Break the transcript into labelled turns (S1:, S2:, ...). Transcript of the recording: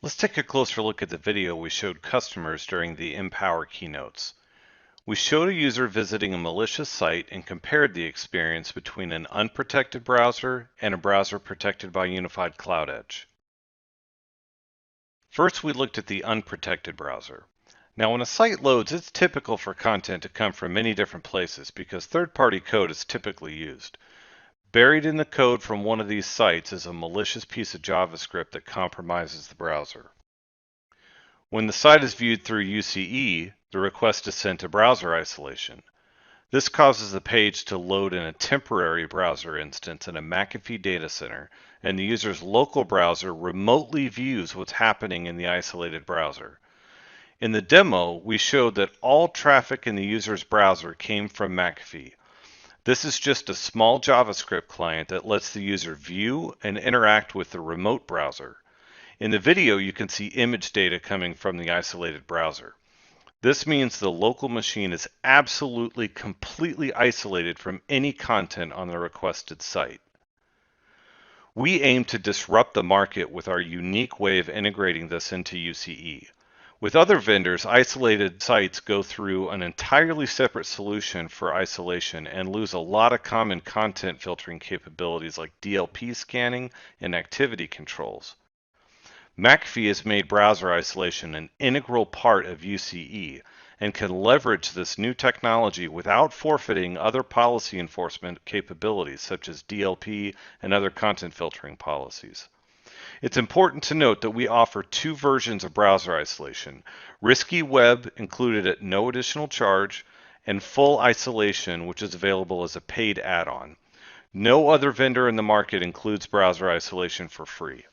S1: Let's take a closer look at the video we showed customers during the Empower keynotes. We showed a user visiting a malicious site and compared the experience between an unprotected browser and a browser protected by Unified Cloud Edge. First, we looked at the unprotected browser. Now, when a site loads, it's typical for content to come from many different places because third-party code is typically used. Buried in the code from one of these sites is a malicious piece of JavaScript that compromises the browser. When the site is viewed through UCE, the request is sent to browser isolation. This causes the page to load in a temporary browser instance in a McAfee data center, and the user's local browser remotely views what's happening in the isolated browser. In the demo, we showed that all traffic in the user's browser came from McAfee. This is just a small JavaScript client that lets the user view and interact with the remote browser. In the video, you can see image data coming from the isolated browser. This means the local machine is absolutely completely isolated from any content on the requested site. We aim to disrupt the market with our unique way of integrating this into UCE. With other vendors, isolated sites go through an entirely separate solution for isolation and lose a lot of common content filtering capabilities like DLP scanning and activity controls. McAfee has made browser isolation an integral part of UCE and can leverage this new technology without forfeiting other policy enforcement capabilities such as DLP and other content filtering policies. It's important to note that we offer two versions of browser isolation: Risky Web, included at no additional charge, and Full Isolation, which is available as a paid add-on. No other vendor in the market includes browser isolation for free.